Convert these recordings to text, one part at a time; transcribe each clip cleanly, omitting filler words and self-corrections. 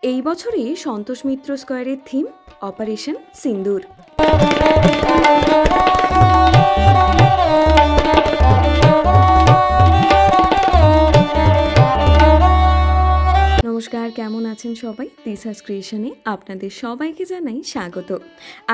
এই বছরে Santosh Mitra স্কয়ারের theme operation সিন্দুর। নমস্কার, কেমন আছেন সবাই? দিশাস ক্রিয়েশনে আপনাদের সবাইকে জানাই স্বাগত।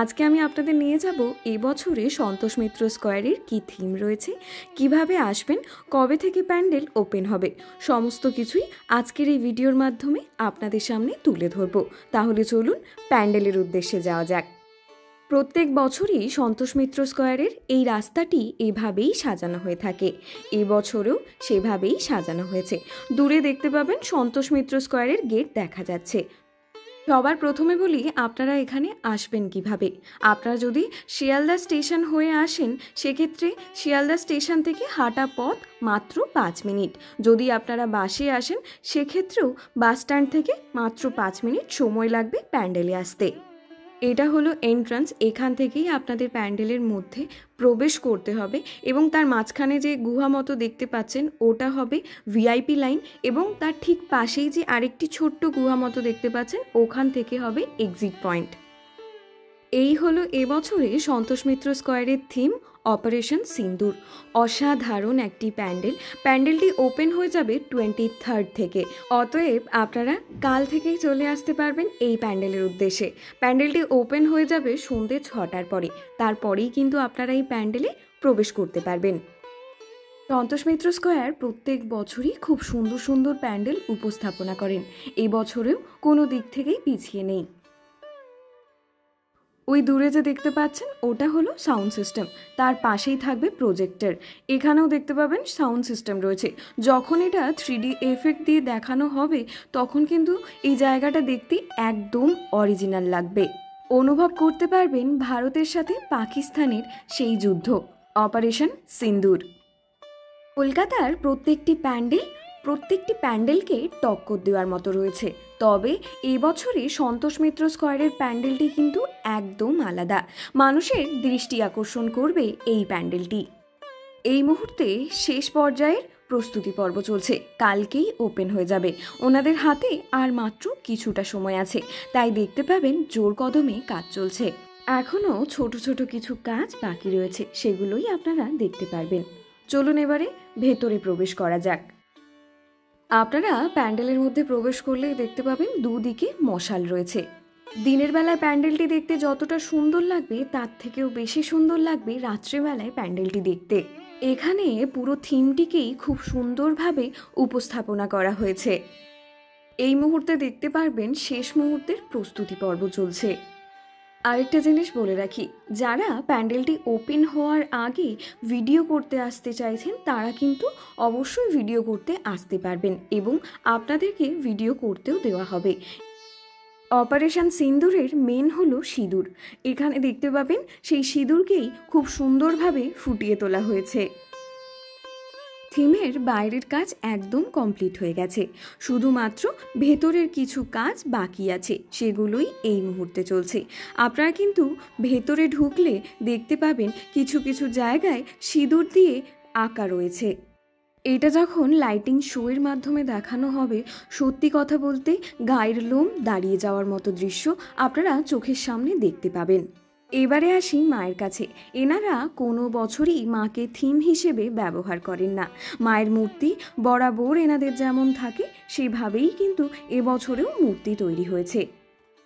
আজকে আমি আপনাদের নিয়ে যাব এবছরে সন্তোষ মিত্র স্কয়ারের কী থিম রয়েছে, কিভাবে আসবেন, কবে থেকে প্যান্ডেল ওপেন হবে, সমস্ত কিছুই আজকের এই ভিডিওর মাধ্যমে আপনাদের সামনে তুলে ধরব। তাহলে চলুন প্যান্ডেলের উদ্দেশ্যে যাওয়া যাক। প্রত্যেক বছরই সন্তোষ মিত্র স্কয়ারের এই রাস্তাটি এভাবেই সাজানো হয়ে থাকে। এবছরেও সেভাবেই সাজানো হয়েছে। দূরে দেখতে পাবেন সন্তোষ মিত্র স্কয়ারের গেট দেখা যাচ্ছে। সবার প্রথমে বলি, আপনারা এখানে আসবেন কিভাবে। আপনারা যদি শিয়ালদা স্টেশন হয়ে আসেন, সেক্ষেত্রে শিয়ালদা স্টেশন থেকে হাঁটা পথ মাত্র 5 মিনিট। যদি আপনারা বাসে আসেন, সেক্ষেত্রেও বাস স্ট্যান্ড থেকে মাত্র 5 মিনিট সময় লাগবে প্যান্ডেলে আসতে। এটা হলো এন্ট্রান্স। এখান থেকেই আপনাদের প্যান্ডেলের মধ্যে প্রবেশ করতে হবে এবং তার মাঝখানে যে গুহা মতো দেখতে পাচ্ছেন ওটা হবে ভিআইপি লাইন এবং তার ঠিক পাশেই যে আরেকটি ছোট্ট গুহা মতো দেখতে পাচ্ছেন ওখান থেকে হবে এক্সিট পয়েন্ট। এই হলো এবছরে সন্তোষ মিত্র স্কয়ারের থিম অপারেশন সিন্দুর। অসাধারণ একটি প্যান্ডেলটি ওপেন হয়ে যাবে 23 থেকে। অতএব আপনারা কাল থেকেই চলে আসতে পারবেন এই প্যান্ডেলের উদ্দেশ্যে। প্যান্ডেলটি ওপেন হয়ে যাবে সন্ধ্যে 6টার পরে। তারপরেই কিন্তু আপনারা এই প্যান্ডেলে প্রবেশ করতে পারবেন। সন্তোষ মিত্র স্কয়ার প্রত্যেক বছরই খুব সুন্দর সুন্দর প্যান্ডেল উপস্থাপনা করেন। এই বছরেও কোনো দিক থেকেই পিছিয়ে নেই। ওই দূরে যে দেখতে পাচ্ছেন ওটা হলো সাউন্ড সিস্টেম, তার পাশেই থাকবে প্রজেক্টর। এখানেও দেখতে পাবেন সাউন্ড সিস্টেম রয়েছে। যখন এটা 3D এফেক্ট দিয়ে দেখানো হবে তখন কিন্তু এই জায়গাটা দেখতে একদম অরিজিনাল লাগবে। অনুভব করতে পারবেন ভারতের সাথে পাকিস্তানের সেই যুদ্ধ, অপারেশন সিন্দুর। কলকাতার প্রত্যেকটি প্যান্ডেলকে টক্কর দেওয়ার মতো রয়েছে। তবে এবছরে সন্তোষ মিত্র স্কয়ারের প্যান্ডেলটি কিন্তু একদম আলাদা। মানুষের দৃষ্টি আকর্ষণ করবে এই প্যান্ডেলটি। এই মুহূর্তে শেষ পর্যায়ের প্রস্তুতি পর্ব চলছে। কালকেই ওপেন হয়ে যাবে। ওনাদের হাতে আর মাত্র কিছুটা সময় আছে, তাই দেখতে পাবেন জোর কদমে কাজ চলছে। এখনও ছোট ছোট কিছু কাজ বাকি রয়েছে, সেগুলোই আপনারা দেখতে পারবেন। চলুন এবারে ভেতরে প্রবেশ করা যাক। আপনারা প্যান্ডেলের মধ্যে প্রবেশ করলেই দেখতে পাবেন দুদিকে মশাল রয়েছে। দিনের বেলায় প্যান্ডেলটি দেখতে যতটা সুন্দর লাগবে তার থেকেও বেশি সুন্দর লাগবে রাত্রেবেলায় প্যান্ডেলটি দেখতে। এখানে পুরো থিমটিকেই খুব সুন্দরভাবে উপস্থাপনা করা হয়েছে। এই মুহূর্তে দেখতে পারবেন শেষ মুহূর্তের প্রস্তুতি পর্ব চলছে। আরেকটা জিনিস বলে রাখি, যারা প্যান্ডেলটি ওপেন হওয়ার আগে ভিডিও করতে আসতে চাইছেন তারা কিন্তু অবশ্যই ভিডিও করতে আসতে পারবেন এবং আপনাদেরকে ভিডিও করতেও দেওয়া হবে। অপারেশন সিন্দুরের মেন হলো সিঁদুর। এখানে দেখতে পাবেন সেই সিঁদুরকেই খুব সুন্দরভাবে ফুটিয়ে তোলা হয়েছে। থিমের বাইরের কাজ একদম কমপ্লিট হয়ে গেছে, শুধুমাত্র ভেতরের কিছু কাজ বাকি আছে, সেগুলোই এই মুহূর্তে চলছে। আপনারা কিন্তু ভেতরে ঢুকলে দেখতে পাবেন কিছু কিছু জায়গায় সিঁদুর দিয়ে আঁকা রয়েছে। এটা যখন লাইটিং শোয়ের মাধ্যমে দেখানো হবে, সত্যি কথা বলতে গায়ের লোম দাঁড়িয়ে যাওয়ার মতো দৃশ্য আপনারা চোখের সামনে দেখতে পাবেন। এবারে আসি মায়ের কাছে। এনারা কোনো বছরই মাকে থিম হিসেবে ব্যবহার করেন না। মায়ের মূর্তি বরাবর এনাদের যেমন থাকে সেভাবেই কিন্তু এবছরেও মূর্তি তৈরি হয়েছে।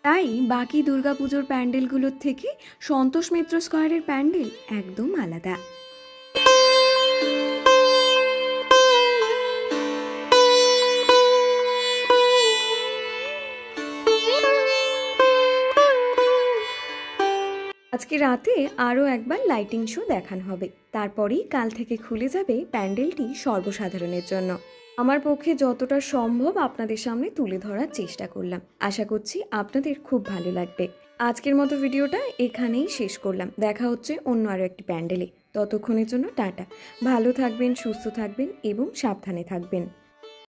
তাই বাকি দুর্গাপুজোর প্যান্ডেলগুলোর থেকে সন্তোষ মিত্র স্কয়ারের প্যান্ডেল একদম আলাদা। আজকে রাতে আরও একবার লাইটিং শো দেখানো হবে, তারপরেই কাল থেকে খুলে যাবে প্যান্ডেলটি সর্বসাধারণের জন্য। আমার পক্ষে যতটা সম্ভব আপনাদের সামনে তুলে ধরার চেষ্টা করলাম। আশা করছি আপনাদের খুব ভালো লাগবে। আজকের মতো ভিডিওটা এখানেই শেষ করলাম। দেখা হচ্ছে অন্য আরও একটি প্যান্ডেলে। ততক্ষণের জন্য টাটা। ভালো থাকবেন, সুস্থ থাকবেন এবং সাবধানে থাকবেন।